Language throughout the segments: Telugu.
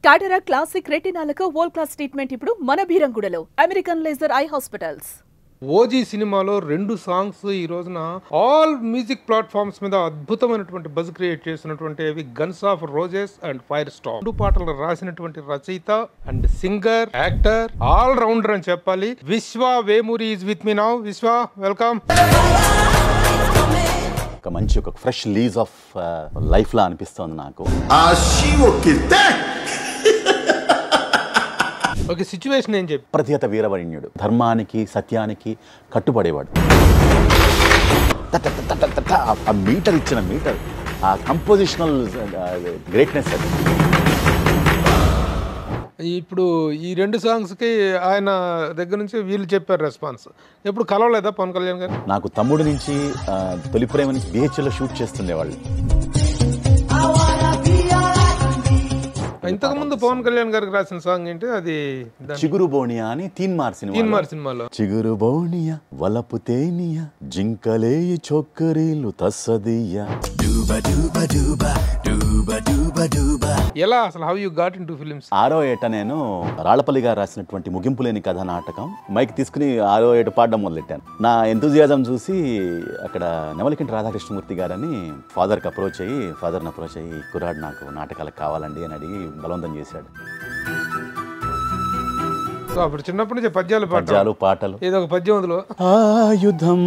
క్యాటరాక్ట్ క్లాసిక్ రెటినాలకు వరల్డ్ క్లాస్ ట్రీట్మెంట్ ఇప్పుడు మన బీరంగూడలో American laser eye hospitals. OG సినిమాలో 2 సాంగ్స్ ఈ రోజున ఆల్ మ్యూజిక్ ప్లాట్ఫామ్స్ మీద అద్భుతమైనటువంటి బజ్ క్రియేట్ చేసినటువంటి guns of roses and fire Storm. 2 పాటలు రాసినటువంటి రచయిత and singer, actor, all rounder అని చెప్పాలి. Vishwa Vemuri is with me now. Vishwa, welcome. ఒక మంచి ఒక ఫ్రెష్ లీజ్ ఆఫ్ లైఫ్ లా అనిపిస్తోంది నాకు. ఓకే, సిచ్యువేషన్ ఏం చెప్పి? ప్రతిహత వీరవరణ్యుడు, ధర్మానికి సత్యానికి కట్టుబడేవాడు. ఆ మీటర్ ఇచ్చిన మీటర్, ఆ కంపోజిషనల్ గ్రేట్నెస్ అది. ఇప్పుడు ఈ 2 సాంగ్స్కి ఆయన దగ్గర నుంచి వీళ్ళు చెప్పారు రెస్పాన్స్. ఎప్పుడు కలవలేదా పవన్ కళ్యాణ్ గారు? నాకు తమ్ముడు నుంచి తొలి ప్రేమ నుంచి BHL లో షూట్ చేస్తుండేవాళ్ళు. ఇంతకుముందు పవన్ కళ్యాణ్ గారికి రాసిన సాంగ్ ఏంటి? అది చిగురు బోనియా అని తీన్మార్ సినిమాలో. చిగురు బోనియా వలపు తేనియా జింకలేయి చొక్కరీలు తస్సదియా. ఎలా అసలు how you got into films? 6వ ఏట నేను రాళ్లపల్లి గారు రాసినటువంటి ముగింపు లేని కథ నాటకం మైక్ తీసుకుని 6వ ఏట పాడడం మొదలెట్టాను. నా ఎంతూజియాజం చూసి అక్కడ నెమలికంటి రాధాకృష్ణమూర్తి గారని ఫాదర్ని అప్రోచ్ అయ్యి కుర్రాడు నాకు నాటకాలకు కావాలండి అని అడిగి బలవంతం చేశాడు. అప్పుడు చిన్నప్పటి నుంచి పద్యాలు పాటలు. ఏదో ఒక పద్యం అందులో, ఆయుధం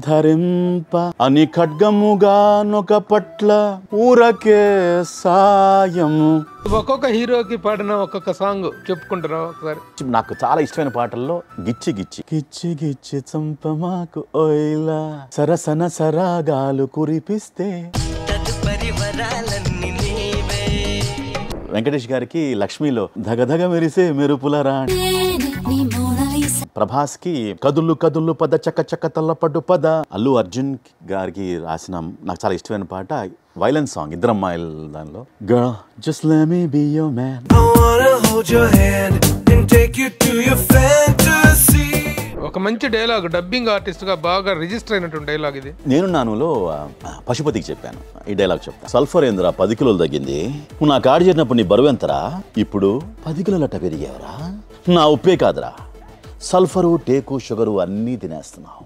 ధరింప అని ఖడ్గముగా నొక పట్ల ఊరకే సాయము. ఒక్కొక్క హీరోకి పాడిన ఒక్కొక్క సాంగ్ చెప్పుకుంటారా ఒకసారి? నాకు చాలా ఇష్టమైన పాటల్లో గిచ్చి గిచ్చి గిచ్చి గిచ్చి చంపమాకు ఓయిలా సరసన సరాగాలు కురిపిస్తే. వెంకటేష్ గారికి లక్ష్మిలో ధగధగ మెరిసే మెరుపుల రాణి. ప్రభాస్ కి కదులు కదులు పద చక్క చక్క తల్లపడ్డు పద. అల్లు అర్జున్ గారికి రాసిన నాకు చాలా ఇష్టమైన పాట వైలెన్స్ సాంగ్, ఇద్దరు అమ్మాయిల దానిలో. Girl, just let me be your man. I wanna hold your hand and take you to your fantasy. ఒక మంచి డైలాగ్, డబ్బింగ్ ఆర్టిస్ట్ గా బాగా రిజిస్టర్ అయినటువంటి డైలాగ్ ఇది. నేను నానులో పశుపతికి చెప్పాను ఈ డైలాగ్ చెప్తాను. సల్ఫర్ ఏందిరా 10 కిలోలు తగ్గింది, నువ్వు నా కాడి చేరినప్పుడు నీ బరువు ఎంతరా, ఇప్పుడు 10 కిలోలట పెరిగావరా, నా ఉప్పే కాదురా సల్ఫరు టేకు షుగరు అన్నీ తినేస్తున్నావు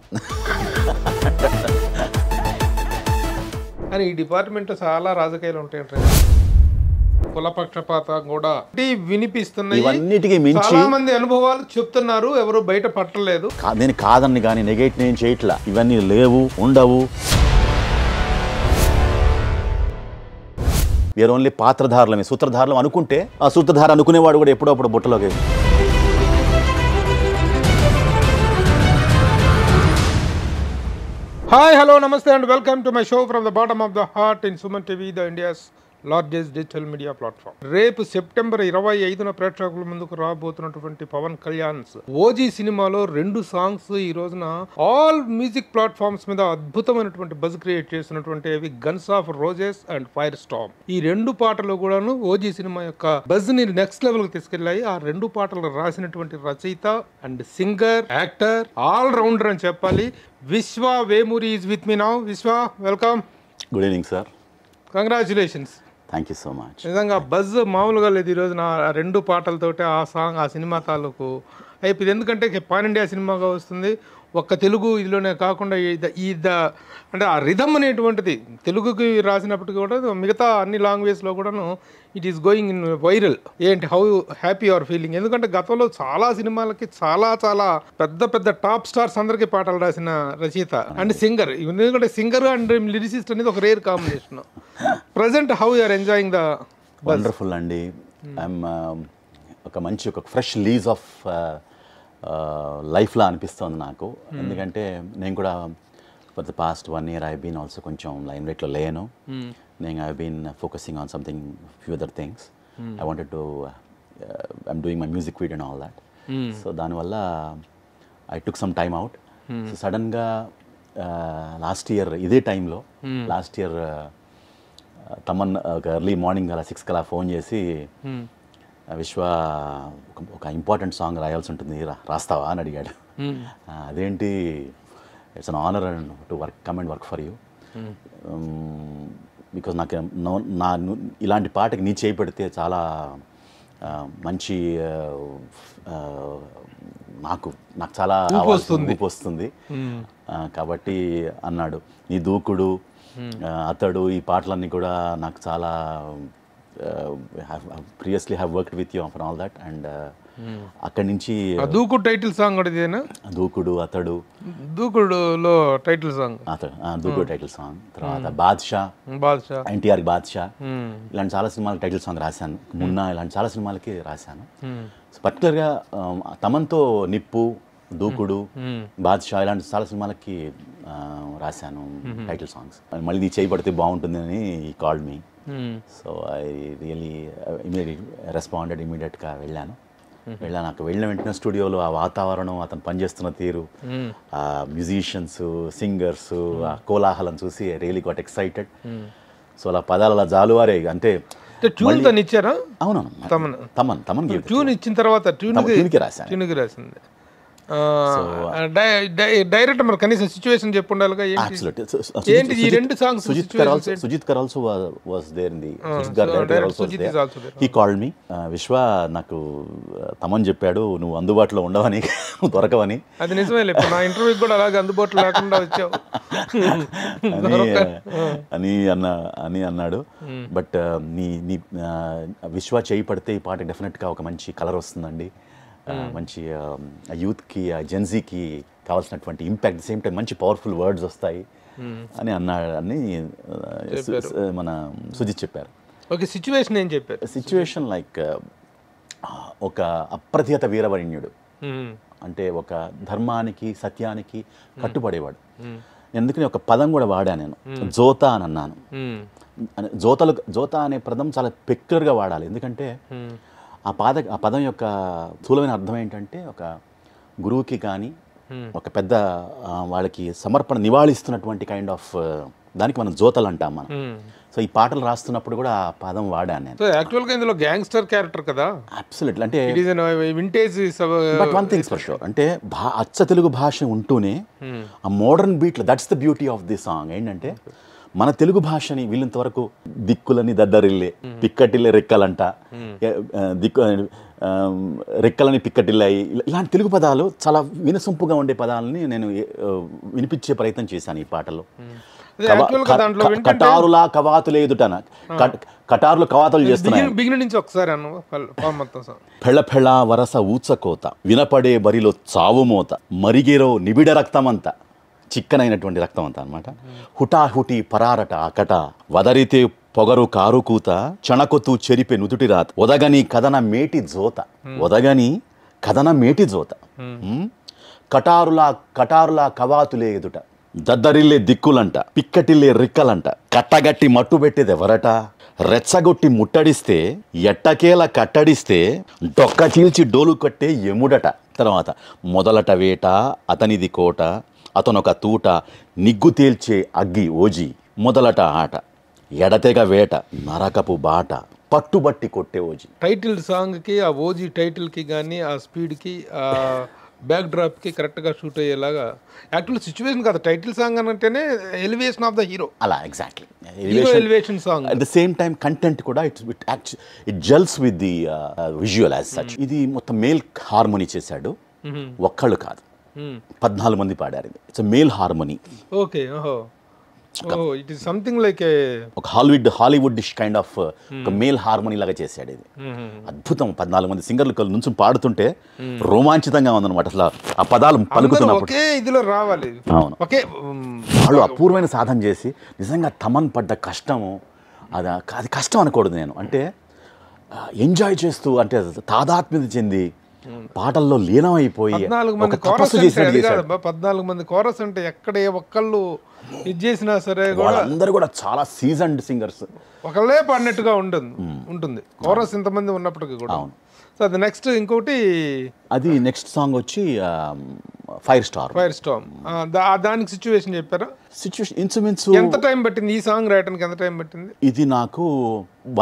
అని. ఈ డిపార్ట్మెంట్ చాలా రాజకీయాలు ఉంటాయంటే, కులపక్షపాతం కూడా వినిపిస్తున్నాయి. ఇవన్నిటికీ మించి చాలా మంది అనుభవాలు చెప్తున్నారు, ఎవరు బయట పట్టలేదు. నేను కాదని కానీ నెగెట్ నేను చేయట్లా, ఇవన్నీ లేవు, ఉండవు. వేరే ఓన్లీ పాత్రధారులమే, సూత్రధారులం అనుకుంటే ఆ సూత్రధార అనుకునేవాడు కూడా ఎప్పుడప్పుడు బుట్టలోకి. Hi, hello, namaste and welcome to my show from the bottom of the heart in Suman TV, the India's largest digital media platform. రేపు సెప్టెంబర్ 25న ప్రేక్షకుల ముందుకు రాబోతున్నటువంటి పవన్ కళ్యాణ్ ఓజీ సినిమాలో 2 సాంగ్స్ ఈ రోజున ఆల్ మ్యూజిక్ ప్లాట్ఫామ్స్ మీద అద్భుతమైనటువంటి బజ్ క్రియేట్ చేసినటువంటి guns of roses and firestorm. ఈ 2 పాటలు కూడాను ఓజీ సినిమా యొక్క బజ్ ని నెక్స్ట్ లెవెల్ కి తీసుకెళ్లాయి. ఆ 2 పాటలు రాసినటువంటి రచయిత and singer, actor, all rounder అని చెప్పాలి. Vishwa Vemuri is with me now. Vishwa, welcome. Good evening sir. Congratulations. Thank you so much. నిజంగా బజ్ మామూలుగా లేదు ఈ రోజున. 2 పాటలతోటి ఆ సాంగ్, ఆ సినిమా తాలూకు అయిపోయింది. ఎందుకంటే పాన్ ఇండియా సినిమాగా వస్తుంది. ఒక్క తెలుగు ఇదిలోనే కాకుండా అంటే ఆ రిథమ్ అనేటువంటిది తెలుగుకి రాసినప్పటికీ కూడా మిగతా అన్ని లాంగ్వేజ్లో కూడాను it is going in viral. ఏంటి, హౌ హ్యాపీ యువర్ ఫీలింగ్? ఎందుకంటే గతంలో చాలా సినిమాలకి చాలా చాలా పెద్ద పెద్ద టాప్ స్టార్స్ అందరికీ పాటలు రాసిన రచయిత అండ్ సింగర్. ఎందుకంటే సింగర్ అండ్ లిరిసిస్ట్ అనేది ఒక rare combination. Present how you are enjoying the? Wonderful అండి. ఐఎమ్ ఒక మంచి ఒక ఫ్రెష్ లీజ్ ఆఫ్ లైఫ్లా అనిపిస్తోంది నాకు. ఎందుకంటే నేను కూడా for the past 1 year I been also కొంచెం లైమ్ లైట్లో లేను. నేను I been focusing on something few other things. I wanted to I'm doing my music video and all that. So దానివల్ల I took some time out. So సడన్గా లాస్ట్ ఇయర్ ఇదే టైంలో తమన్ ఒక ఎర్లీ మార్నింగ్ అలా 6 కలా ఫోన్ చేసి, విశ్వ ఒక ఇంపార్టెంట్ సాంగ్ రాయాల్సి ఉంటుంది, రాస్తావా అని అడిగాడు. అదేంటి, it's an honour to come and work for you. Because నాకు ఇలాంటి పాటకి నీ చేయి పెడితే చాలా మంచి నాకు చాలా ఊపు వస్తుంది. కాబట్టి అన్నాడు, నీ దూకుడు అతడు ఈ పాటలన్నీ కూడా నాకు చాలా previously have worked with you for all that. And అక్కడి నుంచి దూకుడు టైటిల్ సాంగ్ కూడా ఇదేనా? దూకుడు అతడు, దూకుడులో టైటిల్ సాంగ్ దూకుడు టైటిల్ సాంగ్. తర్వాత బాద్షా, ఎన్టీఆర్ బాద్షా, ఇలాంటి చాలా సినిమాలకు టైటిల్ సాంగ్ రాశాను. మున్నా, ఇలాంటి చాలా సినిమాలకి రాశాను. పర్టికులర్గా తమన్తో నిప్పు, దూకుడు, బాద్షా ఇలాంటి చాలా సినిమాలకి రాశాను టైటిల్ సాంగ్స్. మళ్ళీ నీ చేయి పడితే బాగుంటుంది అని ఈ called me. So I really responded ఇమీడియట్గా వెళ్ళాను. అక్కడ వెళ్ళిన వెంటనే స్టూడియోలో ఆ వాతావరణం, అతను పనిచేస్తున్న తీరు, ఆ మ్యూజిషియన్స్, సింగర్స్, ఆ కోలాహలం చూసి రియలీ గాట్ ఎక్సైటెడ్. సో అలా పదాలు అలా జాలువారే. అంటే ఇచ్చారా? అవునవును, తమన్ ట్యూన్ ఇచ్చిన తర్వాత ట్యూన్కి రాసింది. డైరెక్ట్ మరి కనీసం సిచ్యువేషన్ చెప్పుండాలిగా. ఏంటి ఈ రెండు సాంగ్స్? సుజిత్ కర్ also was there in the he called me. Vishwa నాకు తమన్ చెప్పాడు, నువ్వు అందుబాటులో ఉండవని, నువ్వు దొరకవని. అది నిజమే, నా ఇంటర్వ్యూకి కూడా అలాగే అందుబాటులో లేకుండా వచ్చావు అని అన్నాడు. బట్ నీ విశ్వ చేయి పడితే ఈ పాట డెఫినెట్గా ఒక మంచి కలర్ వస్తుందండి, మంచి యూత్కి, జెన్జీకి కావాల్సినటువంటి ఇంపాక్ట్, సేమ్ టైం మంచి పవర్ఫుల్ వర్డ్స్ వస్తాయి అని అన్నాడని మన సుజిత్ చెప్పారు. ఓకే, సిచ్యువేషన్ ఏం చెప్పారు? సిచ్యువేషన్ లైక్ ఒక అప్రతిహత వీరవరణ్యుడు, అంటే ఒక ధర్మానికి సత్యానికి కట్టుబడేవాడు. ఎందుకని ఒక పదం కూడా వాడా నేను, జోతా అని అన్నాను. జోతా అనే పదం చాలా పెక్యులర్గా వాడాలి. ఎందుకంటే ఆ పదం యొక్క స్థూలమైన అర్థం ఏంటంటే, ఒక గురువుకి కానీ ఒక పెద్ద వాళ్ళకి సమర్పణ నివాళిస్తున్నటువంటి కైండ్ ఆఫ్ దానికి మనం జోతలు అంటాం మనం. సో ఈ పాటలు రాస్తున్నప్పుడు కూడా ఆ పదం వాడాను నేను. సో యాక్చువల్గా ఇందులో గ్యాంగ్స్టర్ క్యారెక్టర్ కదా? అబ్సల్యూట్లీ. అంటే vintage. But one things for sure, అంటే అచ్చ తెలుగు భాష ఉంటూనే ఆ మోడర్న్ బీట్లో, that's the beauty of the song. ఏంటంటే మన తెలుగు భాషని వీళ్ళంతవరకు దిక్కులని దద్దరిల్లే, పిక్కటిల్లే రెక్కలంట, రెక్కలని పిక్కటిల్లాయి, ఇలాంటి తెలుగు పదాలు చాలా వినసొంపుగా ఉండే పదాలని నేను వినిపించే ప్రయత్నం చేశాను ఈ పాటలో. కటారులా కవాతులు ఎదుటన, కటారులు కవాతులు చేస్తున్నాయి. ఫెళ ఫెళ వరస ఊచకోత, వినపడే బరిలో చావుమోత, మరిగేరో నిబిడ రక్తమంతా, చిక్కనైనటువంటి రక్తం అంతా అనమాట. హుటాహుటి పరారట అకట, వదరితే పొగరు కారు కూత, చణకొతు చెరిపే నుదుటి రాత, ఒదగని కథన మేటి జోత, ఒదగని కథన మేటి జోత, కటారులా కవాతులే ఎదుట, దద్దరిల్లే దిక్కులంట, పిక్కటిల్లే రిక్కలంట, కట్టగట్టి మట్టు పెట్టేది ఎవరట, రెచ్చగొట్టి ముట్టడిస్తే ఎట్టకేల కట్టడిస్తే, డొక్క చీల్చి డోలు కట్టే ఎముడట. తర్వాత మొదలట వేట అతనిది కోట, అతనొక తూట నిగ్గు తేల్చే అగ్గి ఓజీ, మొదలట ఆట ఎడతెగ వేట నరకపు బాట, పట్టుబట్టి కొట్టే ఓజీ. టైటిల్ సాంగ్కి, ఆ ఓజీ టైటిల్కి కానీ, ఆ స్పీడ్కి, ఆ బ్యాక్ డ్రాప్కి కరెక్ట్గా షూట్ అయ్యేలాగా యాక్చువల్ సిచ్యువేషన్ కాదు. టైటిల్ సాంగ్ అంటేనే ఎలివేషన్ ఆఫ్ ద హీరో. అలా exactly elevation song. At the same time content కూడా it gels with the visual as such. ఇది మొత్తం మేల్ హార్మోనీ చేశాడు, ఒక్కళ్ళు కాదు, 14 మంది పాడారు. It's male harmony. Okay, it is something like ఒక హాలీవుడ్ కైండ్ ఆఫ్ ఒక మేల్ హార్మోనీ లాగా చేశాడు ఇది. అద్భుతం. 14 మంది సింగర్లు నుంచి పాడుతుంటే రోమాంచితంగా ఉందన్నమాట. అసలు ఆ పదాలు పలుకుతున్నప్పుడు ఇదిలో రావాలి. అవును, వాళ్ళు అపూర్వమైన సాధన చేసి నిజంగా తమన్ పడ్డ కష్టము, అది కష్టం అనకూడదు నేను. అంటే ఎంజాయ్ చేస్తూ, అంటే తాదాత్మ్యత చెంది పాటల్లో లీనమైపోయి 14 మంది కోరస్ అంటే ఎక్కడ ఏ ఒక్కళ్ళు ఇది చేసినా సరే వాళ్ళందరూ కూడా చాలా సీజన్డ్ సింగర్స్, ఒకళ్ళే పాడినట్టుగా ఉంటుంది కోరస్ ఇంతమంది ఉన్నప్పటికీ కూడా. సో అది నెక్స్ట్ ఇంకోటి, అది నెక్స్ట్ సాంగ్ వచ్చి ఫైర్ స్టార్మ్. దానికి సిచ్యువేషన్ చెప్పారా? సిచ్యువేషన్ ఇన్సుమిన్స్ ఎంత టైం పట్టింది ఈ సాంగ్ రాయడానికి? ఎంత టైం పట్టింది? ఇది నాకు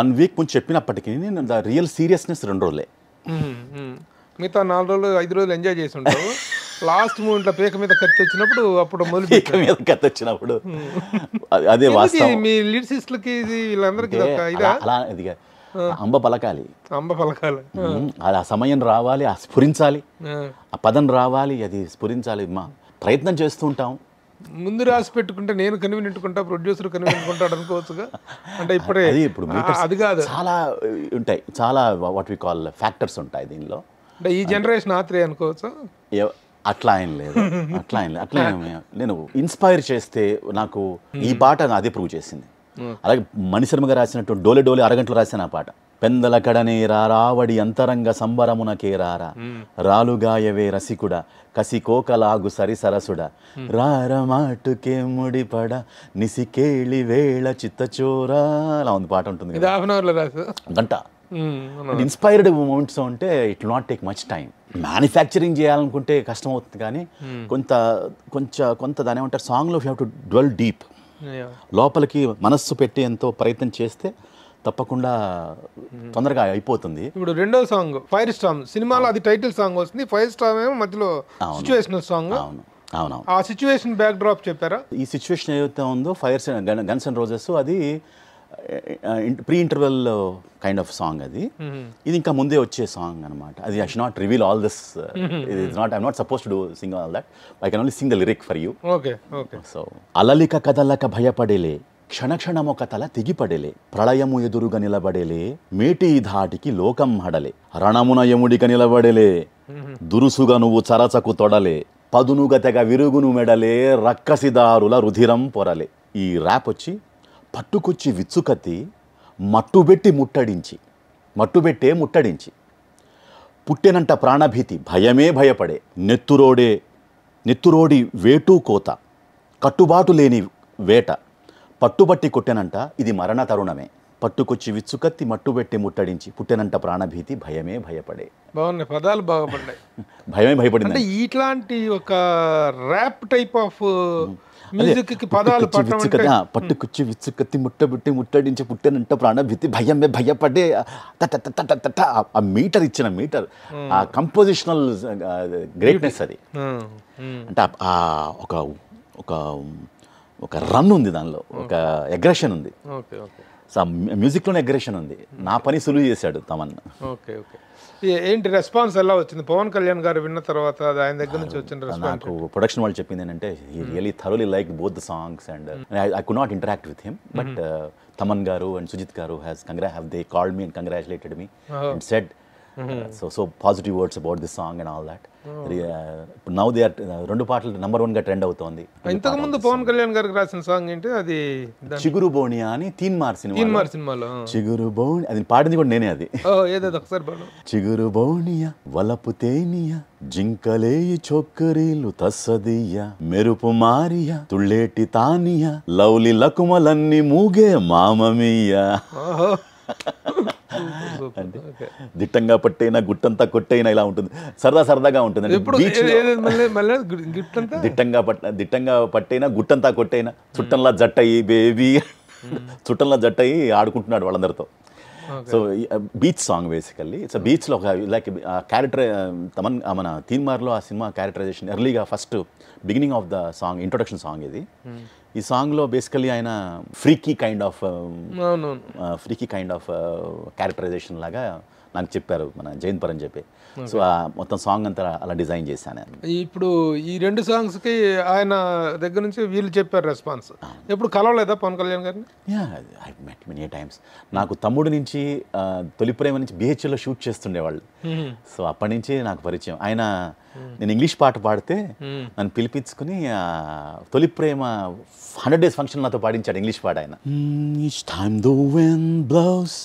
1 వీక్ ముందు చెప్పినప్పటికీ నేను ద రియల్ సీరియస్నెస్ 2 రోజులే. మిగతా 4 రోజులు 5 రోజులు ఎంజాయ్ చేసి ఉంటావు. లాస్ట్ మూమెంట్లో పేక మీద కత్తి వచ్చినప్పుడు అప్పుడు అదే వాస్తవం. మీ లిరిసిస్టులకి వీళ్ళందరికీ అలా అంబ పలకాలి, అంబ పలకాలి. అది ఆ సమయం రావాలి, ఆ స్ఫురించాలి, ఆ పదం రావాలి, అది స్ఫురించాలి. ప్రయత్నం చేస్తూ ఉంటాం. ముందు రాసి పెట్టుకుంటే నేను కనివినట్టుకుంటా, ప్రొడ్యూసర్ కనివినట్టుకుంటాడు అనుకోవచ్చుగా. అంటే ఇప్పుడే అది ఇప్పుడు అది కాదు, చాలా ఉంటాయి, చాలా వాట్ వి కాల్ ఫ్యాక్టర్స్ ఉంటాయి దీనిలో. అంటే ఈ జనరేషన్ ఆత్రేయ అనుకోవచ్చు. అట్లా ఏం లేదు, అట్లా నేను ఇన్స్పైర్ చేస్తే నాకు ఈ పాట అదే ప్రూవ్ చేసింది. అలాగే మణిశర్మగా రాసినట్టు డోలే డోలే అరగంటలో రాసిన పాట, పెందల కడనే రావడి అంతరంగ సంబరమునకే రారా, రాలుగాయవే రసికుడ కసి కోకలాగు సరి సరసుడ, రారమాటుకే ముడిపడ నిసికేళి వేళ చిత్తచోరా, అలా ఉంది పాట ఉంటుంది. ఇది హాఫ్ అన్ అవర్లో రాసు గంట. ఇన్స్పైర్డ్ మూమెంట్స్ అంటే it will not take much time. Manufacturing చేయాలనుకుంటే కష్టం అవుతుంది, కానీ కొంత దాని ఏమంటారు, సాంగ్లో you have to dwell deep, లోపలికి మనస్సు పెట్టి ఎంతో ప్రయత్నం చేస్తే తప్పకుండా తొందరగా అయిపోతుంది. ఇప్పుడు రెండో సాంగ్ ఫైర్ స్టామ్ సినిమాలో అది టైటిల్ సాంగ్ వస్తుంది, ఫైర్ స్టామ్ ఏమో మధ్యలో సిచ్యువేషనల్ సాంగ్. అవును, ఆ సిచ్యువేషన్ బ్యాక్ డ్రాప్ చెప్పారా? ఈ సిచ్యువేషన్ ఏదైతే ఉందో ఫైర్ గన్స్ అండ్ రోజెస్, అది pre interval kind of song. అది ఇది ఇంకా ముందే వచ్చే సాంగ్ అనమాట. అది I should not reveal all this, I'm not suppose to do sing all that, I can only sing the lyric for you. Okay. So అలలిక కదలక భయపడేలే, క్షణక్షణమొక తల తెగిపడేలే, ప్రళయము ఎదురుగా నిలబడేలే, మేటి ధాటికి లోకం హడలే, రణమున యముడిక నిలబడేలే, దురుసుగా నువ్వు చరచకు తొడలే, పదునుగ తెగ విరుగును మెడలే, రక్కసిదారుల రుధిరం పొరలే. ఈ ర్యాప్ వచ్చి పట్టుకొచ్చి విచ్చుకత్తి మట్టుబెట్టే ముట్టడించి, పుట్టెనంట ప్రాణభీతి భయమే భయపడే, నెత్తురోడి వేటు కోత, కట్టుబాటు లేని వేట, పట్టుబట్టి కొట్టెనంట ఇది మరణ తరుణమే, పట్టుకొచ్చి విచ్చుకత్తి మట్టుబెట్టి ముట్టడించి, పుట్టెనంట ప్రాణభీతి భయమే భయపడే. బాగున్నాయి పదాలు, బాగా పడ్డాయి. భయమే భయపడింది. అంటే ఇట్లాంటి ఒక ర్యాప్ టైప్ ఆఫ్ మ్యూజిక్ కి పదాలు పట్టుకొచ్చి విచ్చుకత్తి ముట్టడించి, పుట్టెనంట ప్రాణభీతి భయమే భయపడే, ఆ మీటర్ ఆ కంపోజిషనల్ గ్రేట్నెస్ అది. అంటే ఒక రన్ ఉంది దానిలో, ఒక అగ్రెషన్ ఉంది. సో మ్యూజిక్లోనే అగ్రెషన్ ఉంది. నా పని సులువు చేశాడు తమన్. ఓకే. ఏంటి రెస్పాన్స్ ఎలా వచ్చింది పవన్ కళ్యాణ్ గారు విన్న తర్వాత? ఆయన దగ్గర నుంచి వచ్చిన రెస్పాన్స్? నాకు ప్రొడక్షన్ వాళ్ళు చెప్పింది ఏంటంటే he really thoroughly like both the songs and I could not interact with him, but Thaman గారు అండ్ సుజిత్ గారు have they called me and congratulated me and said so positive words about this song and all that. Now they are రెండు పాటలు నంబర్ 1 గా ట్రెండ్ అవుతోంది. ఇంతకు ముందు పవన్ కళ్యాణ్ గారికి రాసిన సాంగ్ ఏంటి? అది చిగురు బోనియా అని తీన్మార్ సినిమాలో చిగురు బోని, అది పాడింది కూడా నేనే. అది ఏదో ఒకసారి పాడు. చిగురు బోనియా వలపు తేనియా జింకలేయి చొక్కరీలు తస్సదియ్య, మెరుపు మారియా తుళ్ళేటి తానియా, లౌలి లకుమలన్నీ మూగే మామమియ్య. దిట్టంగా పట్టైనా గుట్టంతా కొట్టైనా ఇలా ఉంటుంది, సరదాగా ఉంటుంది. దిట్టంగా పట్టైనా గుట్టంతా కొట్టైనా, చుట్టంలా జట్టయి బేబీ, చుట్టంలా జట్టయి ఆడుకుంటున్నాడు వాళ్ళందరితో. So beach song basically. It's బీచ్లో ఒక లైక్ క్యారెక్టర్ తమన్ మన తీన్మార్లో ఆ సినిమా క్యారెక్టరైజేషన్ ఎర్లీగా first beginning of the song introduction song ఇది. ఈ సాంగ్లో బేసికలీ ఆయన ఫ్రీకీ కైండ్ ఆఫ్ క్యారెక్టరైజేషన్ లాగా నాకు చెప్పారు మన జయంత్ అని చెప్పి. సో మొత్తం సాంగ్ అంతా అలా డిజైన్ చేశాను. ఇప్పుడు ఈ రెండు సాంగ్స్కి ఆయన దగ్గర నుంచి వీళ్ళు చెప్పారు రెస్పాన్స్. ఎప్పుడు కలవలేదా పవన్ కళ్యాణ్ గారిని? I met many times. నాకు తమ్ముడు నుంచి తొలి ప్రేమ నుంచి BHLలో షూట్ చేస్తుండేవాళ్ళు. సో అప్పటి నుంచి నాకు పరిచయం. ఆయన నేను ఇంగ్లీష్ పాట పాడితే నన్ను పిలిపించుకుని తొలి ప్రేమ 100 days ఫంక్షన్ నాతో పాడించాడు ఇంగ్లీష్ పాట ఆయన. Each time the wind blows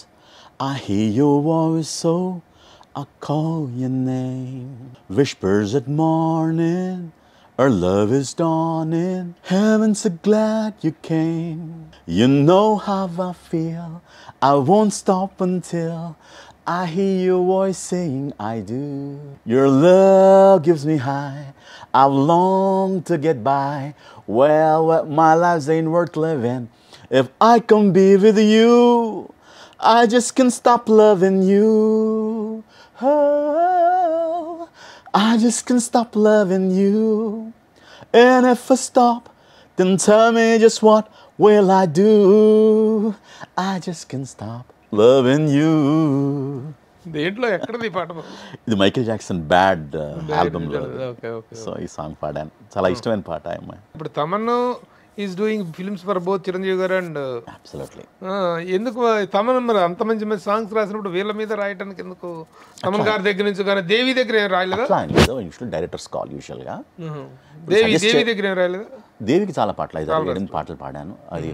I hear your voice, so I call your name. Whispers at morning, our love is dawning. Heaven's so glad you came. You know how I feel. I won't stop until I hear your voice saying I do. Your love gives me high. I've longed to get by. Well, my life ain't worth living if I can't be with you. I just can't stop loving you. Oh, I just can't stop loving you. And if I stop, then tell me just what will I do? I just can't stop loving you. దేంట్లో ఎక్కడది పాట? ఇది మైకేల్ జాక్సన్ బ్యాడ్ ఆల్బమ్లో. Okay okay. సో ఈ సాంగ్ పాడాను, చాలా ఇష్టమైన పాట అమ్మాయి. ఇప్పుడు Thaman is doing films for both Chiranjeevi garu and absolutely. ఎందుకు తమన్ మరి అంత మంచి మంచి సాంగ్స్ రాసినప్పుడు వీళ్ళ మీద రాయడానికి ఎందుకు? తమన్ గారి దగ్గర నుంచి కానీ దేవి దగ్గర ఏం రాయలేదా? యూజువల్ డైరెక్టర్స్ కాల్ యూజువల్గా. దేవి దగ్గర ఏం రాయలేదా? దేవికి చాలా పాటలు, 5-6 పాటలు పాడాను. అది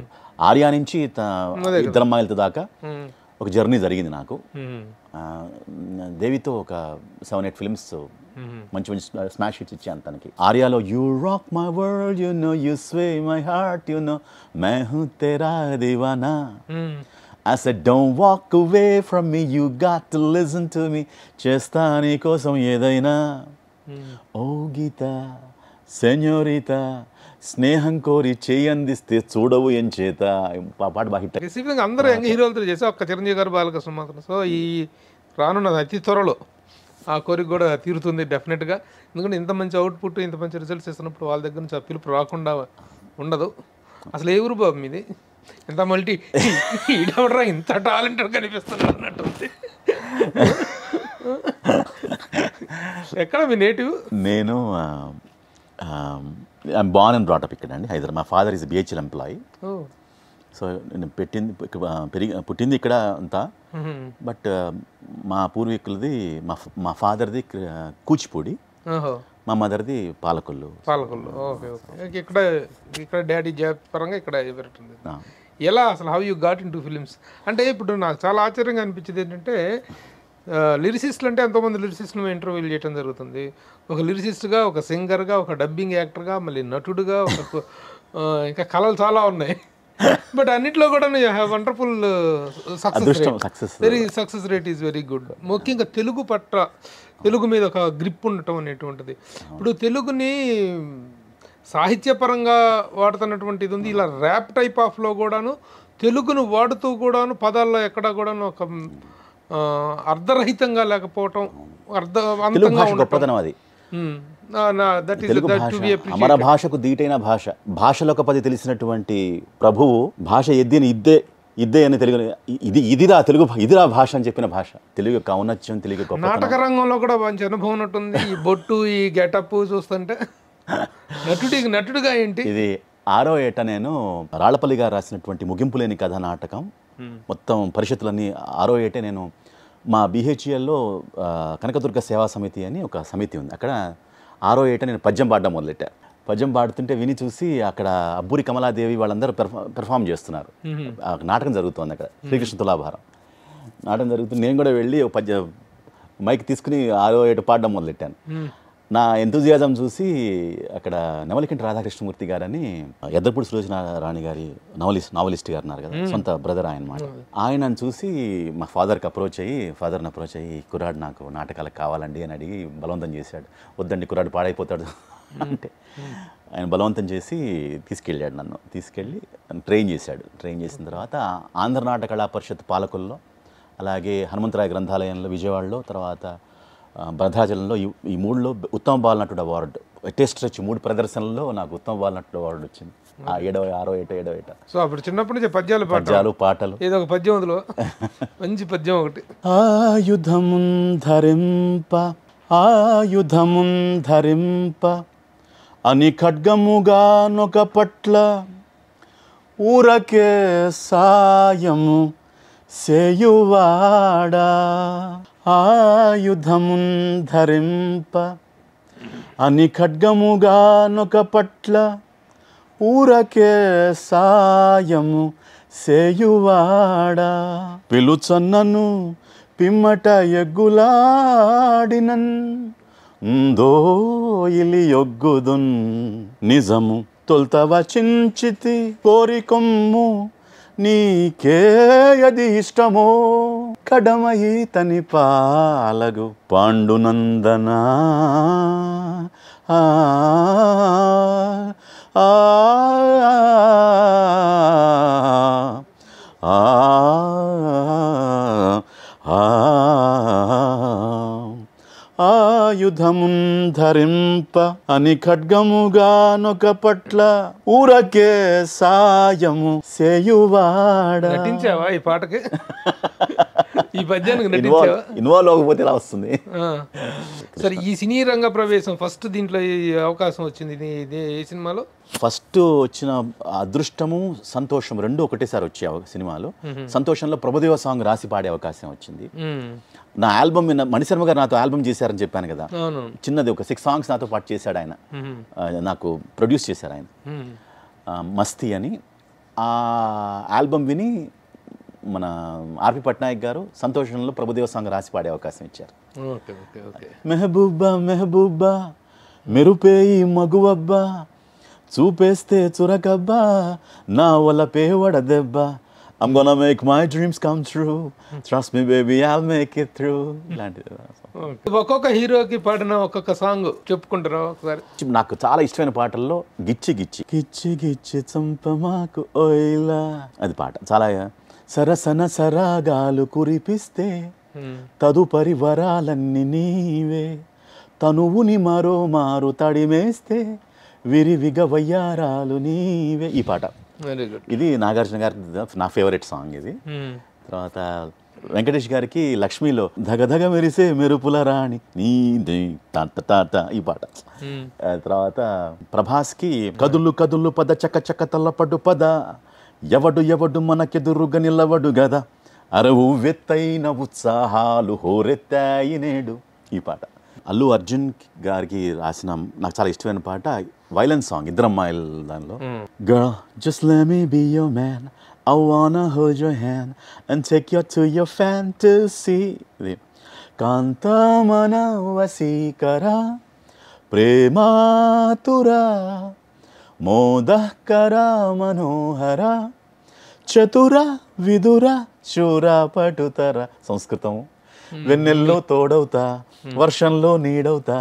ఆర్యా నుంచి ఇద్దరు అమ్మాయిలతో దాకా ఒక జర్నీ జరిగింది నాకు. దేవితో ఒక 7-8 ఫిల్మ్స్ మంచి మంచి స్మాష్ హిట్స్ ఇచ్చాను తనకి. ఆర్యాలో you rock my world you know you sway my heart you know మై హూ తెరా దీవానా. I said don't walk away from me, you got to listen to me, చేస్తా నీ కోసం ఏదైనా. ఓ గీత సెన్యోరితా స్నేహం కోరి చేయి అందిస్తే చూడవు ఏం చేత. పాట బాగా హిట్. బేసిక్గా అందరూ యంగ్ హీరోలతో చేసి ఒక్క చిరంజీవి గారు బాలకృష్ణ మాత్రం. సో ఈ రానున్నది అతి త్వరలో ఆ కోరిక కూడా తీరుతుంది డెఫినెట్గా. ఎందుకంటే ఇంత మంచి అవుట్పుట్, ఇంత మంచి రిజల్ట్స్ ఇస్తున్నప్పుడు వాళ్ళ దగ్గర నుంచి ఆ పిలుపు రాకుండా ఉండదు. అసలు ఏ ఊరు బాబు మీది? ఎంత మల్టీ ఈడవడరా ఇంత టాలెంటెడ్ కనిపిస్తున్నాడు అన్నట్టుంది. ఎక్కడ మీ నేటివ్? నేను I'm born and brought up ఇక్కడ అండి, హైదరాబాద్. మా father is BHEL employee. So నేను పుట్టింది ఇక్కడ అంతా. బట్ మా పూర్వీకులది మా ఫాదర్ది కూచిపూడి, మా మదర్ది పాలకొల్లు. Okay okay. ఇక్కడ డాడీ జాబ్ పరంగా ఇక్కడ పెరుగుతుంది. ఎలా అసలు how you got in to films? అంటే ఇప్పుడు నాకు చాలా ఆశ్చర్యంగా అనిపించింది ఏంటంటే, లిరిసిస్టులు అంటే ఎంతోమంది లిరిసిస్టులు ఇంటర్వ్యూలు చేయడం జరుగుతుంది. ఒక లిరిసిస్ట్గా, ఒక సింగర్గా, ఒక డబ్బింగ్ యాక్టర్గా, మళ్ళీ నటుడుగా, ఇంకా కళలు చాలా ఉన్నాయి. బట్ అన్నిట్లో కూడా wonderful success, very success rate is very good. ముఖ్యంగా తెలుగు మీద ఒక గ్రిప్ ఉండటం అనేటువంటిది. ఇప్పుడు తెలుగుని సాహిత్యపరంగా వాడుతున్నటువంటిది ఉంది. ఇలా ర్యాప్ టైప్ ఆఫ్లో కూడాను తెలుగును వాడుతూ కూడాను పదాల్లో ఎక్కడా కూడాను ఒక అర్ధరహితంగా లేకపోవటం, అర్థవంతంగా ఉండటం. అమర భాషకు దీటైన భాష, భాషలో 10 తెలిసినటువంటి ప్రభువు భాష ఎద్దిని ఇద్దే అని తెలుగు ఇదిరా తెలుగు, ఇదిరా భాష అని చెప్పిన భాష తెలుగు యొక్క ఔన్నత్యం, తెలుగు యొక్క నాటక రంగంలో కూడా మంచి అనుభవం ఉన్నట్టుంది. ఈ బొట్టు, ఈ గెటప్ చూస్తుంటే నటుడిగా ఏంటి ఇది 6వ ఏట నేను రాళ్లపల్లి గారు రాసినటువంటి ముగింపు లేని కథ నాటకం మొత్తం పరిషత్తులన్నీ 6వ ఏటే నేను మా BHELలో కనకదుర్గ సేవా సమితి అని ఒక సమితి ఉంది. అక్కడ 6వ ఏట నేను పద్యం పాడడం మొదలెట్టా. పద్యం పాడుతుంటే విని చూసి అక్కడ అబ్బూరి కమలాదేవి వాళ్ళందరూ పెర్ఫామ్ చేస్తున్నారు. నాటకం జరుగుతుంది అక్కడ, శ్రీకృష్ణ తులాభారం నాటకం జరుగుతుంది. నేను కూడా వెళ్ళి ఒక మైక్ తీసుకుని 6వ ఏట పాడడం మొదలెట్టాను. నా ఎంతూజియాజం చూసి అక్కడ నెమలికంటి రాధాకృష్ణమూర్తి గారని ఎద్దపూడి సులోచన రాణి గారి నావలిస్ట్ గారు ఉన్నారు కదా, సొంత బ్రదర్ ఆయన మాట. ఆయనను చూసి మా ఫాదర్ని అప్రోచ్ అయ్యి కుర్రాడు నాకు నాటకాలకు కావాలండి అని అడిగి బలవంతం చేశాడు. వద్దండి కుర్రాడు పాడైపోతాడు అంటే ఆయన బలవంతం చేసి తీసుకెళ్ళాడు. నన్ను తీసుకెళ్ళి ట్రైన్ చేసిన తర్వాత ఆంధ్ర నాటక కళా పరిషత్ పాలకుల్లో, అలాగే హనుమంతరాయ గ్రంథాలయంలో విజయవాడలో, తర్వాత భద్రాచలంలో, ఈ 3లో ఉత్తమ బాలనటుడు అవార్డు, టేస్ట్ స్ట్రెచ్ 3 ప్రదర్శనల్లో నాకు ఉత్తమ బాలనటుడు అవార్డు వచ్చింది. 7వ, 6వ ఏట. సో అప్పుడు చిన్నప్పటి నుంచి పద్యాలు పాటలు. ఏదో ఒక పద్యం అందులో మంచి పద్యం ఒకటి. ఆయుధమున్ ధరింప అని ఖడ్గముగా నొక పట్ల ఊరకే సాయము సేయువాడా. ఆయుధమున్ ధరింప అని ఖడ్గముగా నొక పట్ల ఊరకే సాయము సేయువాడా. పిలుచన్నను పిమ్మట ఎగ్గులాడినన్ దోయిలి యొగ్గుదున్ నిజము తొల్త వచించితి కోరికొమ్ము నీకేయది ఇష్టమో కడమయి తని పాలగు పాండునందనా. ఆయుధమున్ ధరింప అని ఖడ్గముగా నొక పట్ల ఊరకే సాయము సేయువాడ. నటించావా ఈ పాటకి? ఈ పద్యానికి నటించావా? ఇన్వాల్వ్ అవ్వకపోతే ఇలా వస్తుంది. సరే, ఈ సినీ రంగ ప్రవేశం ఫస్ట్ దీంట్లో ఈ అవకాశం వచ్చింది ఇది ఏ సినిమాలో? ఫస్ట్ వచ్చిన అదృష్టము సంతోషం రెండు ఒకటేసారి వచ్చే సినిమాలో. సంతోషంలో ప్రభుదేవ సాంగ్ రాసి పాడే అవకాశం వచ్చింది. నా ఆల్బమ్ మణిశర్మ గారు నాతో ఆల్బమ్ చేశారని చెప్పాను కదా, చిన్నది ఒక 6 సాంగ్స్ నాతో పాటు చేశాడు ఆయన, నాకు ప్రొడ్యూస్ చేశారు ఆయన, మస్తీ అని. ఆ ఆల్బమ్ విని మన ఆర్పి పట్నాయక్ గారు సంతోషంలో ప్రభుదేవ సాంగ్ రాసి పాడే అవకాశం ఇచ్చారు. మెహబూబా మెహబూబా మెరుపేయి మగువబ్బా చూపేస్తే చురకబ్బా నా వల్ల పేవడ దెబ్బ I'm gonna make my dreams come true. Trust me baby, I'll make it through. ఇలాంటిది. ఒక్కొక్క హీరోకి పాడిన ఒక్కొక్క సాంగ్ చెప్పుకుంటారా ఒకసారి? నాకు చాలా ఇష్టమైన పాటల్లో గిచ్చి గిచ్చి గిచ్చి గిచ్చి చంపమాకు ఓయిలా అది పాట చాలా. సరసన సరాగాలు కురిపిస్తే తదుపరి వరాలన్నీ నీవే, తనువుని మరో మారు తడిమేస్తే విరివిగా వయ్యారాలు నీవే. ఈ పాట ఇది నాగార్జున గారి నా ఫేవరెట్ సాంగ్ ఇది. తర్వాత వెంకటేష్ గారికి లక్ష్మిలో ధగధగ మెరిసే మెరుపుల రాణి నీ తాత ఈ పాట. తర్వాత ప్రభాస్కి కదులు కదులు పద చక్క చక్క తల్లపడు పద ఎవడు ఎవడు మనకెదురుగా నిలవడు గదా అరవు వెత్తైన ఉత్సాహాలు హోరెత్తాయి నేడు ఈ పాట. అల్లు అర్జున్ గారికి రాసిన నాకు చాలా ఇష్టమైన పాట వైలెన్స్ సాంగ్ ఇద్దరమ్మాయిల దానిలో. Girl, just let me be your man, I wanna hold your hand and take you to your fantasy. ఇది కాంతమన వసీకర ప్రేమాతుర మోదకర మనోహర చతుర విదుర శూర పటుతర. సంస్కృతం. వెన్నెల్లో తోడవుతా వర్షంలో నీడవుతా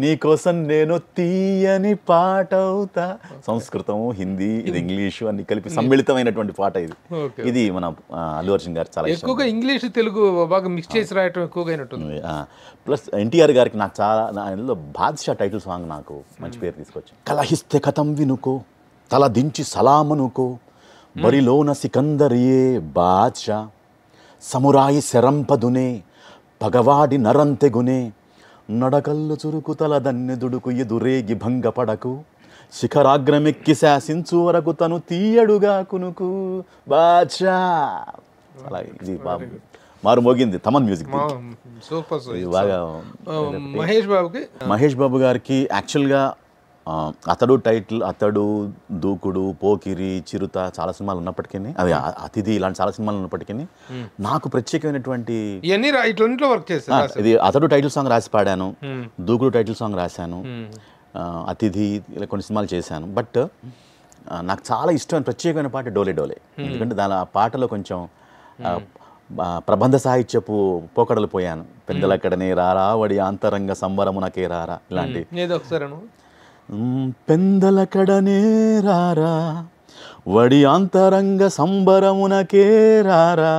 నీకోసం నేను తీయని పాట అవుతా. సంస్కృతం, హిందీ, ఇది ఇంగ్లీషు అన్ని కలిపి సమ్మిళితమైనటువంటి పాట ఇది. ఇది మన అల్లు అర్జున్ గారు చాలా ఎక్కువగా ఇంగ్లీష్ తెలుగు బాగా మిక్స్ చేసి రాయటం ఎక్కువగా అయినట్టుంది. ప్లస్ ఎన్టీఆర్ గారికి నాకు చాలా ఇందులో బాద్షా టైటిల్ సాంగ్ నాకు మంచి పేరు తీసుకొచ్చి. కలహిస్తే కథం వినుకో తల దించి సలామనుకో బరిలోన సికందరియే బాద్షా సమురాయి శరంపదునే పగవాడి నరంతెగునే నడకల్లు చురుకు తల దన్నెదుడుకు ఎదురేగి భంగపడకు శిఖరాగ్రమెక్కి శాసించు వరకు తను తీయడుగా కునుకు బాద్షా. అలా ఇది మారు మోగింది తమన్ మ్యూజిక్. బాగా మహేష్ బాబు గారికి యాక్చువల్గా అతడు టైటిల్, అతడు, దూకుడు, పోకిరి, చిరుత చాలా సినిమాలు ఉన్నప్పటికీ, అది అతిథి ఇలాంటి చాలా సినిమాలు ఉన్నప్పటికీ నాకు ప్రత్యేకమైనటువంటి ఇది అతడు టైటిల్ సాంగ్ రాసి పాడాను, దూకుడు టైటిల్ సాంగ్ రాశాను, అతిథి ఇలా కొన్ని సినిమాలు చేశాను. బట్ నాకు చాలా ఇష్టమైన ప్రత్యేకమైన పాట డోలే డోలే. ఎందుకంటే దాని ఆ పాటలో కొంచెం ప్రబంధ సాహిత్యపు పోకడలు పోయాను. పెద్దలక్కడనే రారా వడి అంతరంగ సంబరమునకే రారా ఇలాంటి. పెందలకడనే రారా వడి అంతరంగ సంబరమునకే రారా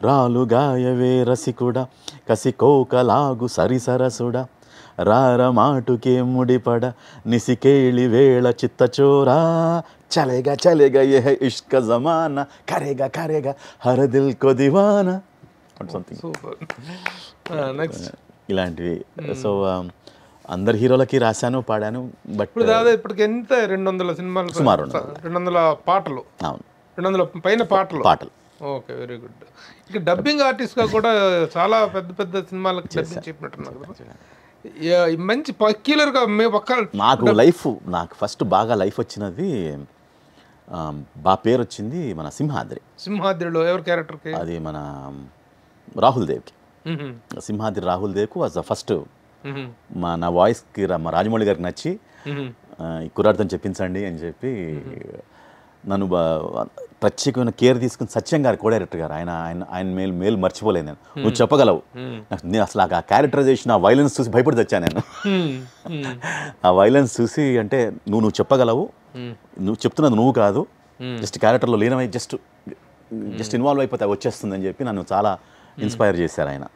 రాలుగాయవే రసికుడ కసికోకలాగు సరిసరసుడ రార మాటుకే ముడిపడ నిసికేళి వేళ చిత్తచోరా చలేగా చలేగా యహ ఇష్క జమానా కరేగా కరేగా హర దిల్ కో దివానా సంథింగ్ ఇలాంటివి. సో అందరు హీరోలకి రాశాను, పాడాను. బట్ ఇప్పటికి ఎంత 200 సినిమాలు సుమారు 200 పాటలు. అవును, 200 పైన పాటలు. Okay, very good. ఇక డబ్బింగ్ ఆర్టిస్ట్ గా కూడా చాలా పెద్ద పెద్ద సినిమాలకు డబ్బింగ్ చెప్పినట్టున్నారు కదా. మంచి పర్క్యులర్ గా నాకు లైఫ్, నాకు ఫస్ట్ బాగా లైఫ్ వచ్చినది బాగా పేరు వచ్చింది మన సింహాద్రిలో ఎవరి క్యారెక్టర్కి? అది మన రాహుల్ దేవ్కి. సింహాద్రి రాహుల్ దేవ్కు వాజ్ ద ఫస్ట్. నా వాయిస్కి మా రాజమౌళి గారికి నచ్చి ఈ కుర్రాడితో చెప్పించండి అని చెప్పి నన్ను ప్రత్యేకమైన కేర్ తీసుకుని సత్యం గారు కో డైరెక్టర్ గారు, ఆయన మేలు మర్చిపోలేదు నేను. నువ్వు చెప్పగలవు. నేను అసలు ఆ క్యారెక్టరైజేషన్, ఆ వైలెన్స్ చూసి భయపడి తెచ్చాను నేను. ఆ వైలెన్స్ చూసి అంటే నువ్వు చెప్పగలవు, నువ్వు చెప్తున్నది నువ్వు కాదు, జస్ట్ క్యారెక్టర్లో లీనమై జస్ట్ ఇన్వాల్వ్ అయిపోతే వచ్చేస్తుందని చెప్పి నన్ను చాలా ఇన్స్పైర్ చేశారు ఆయన.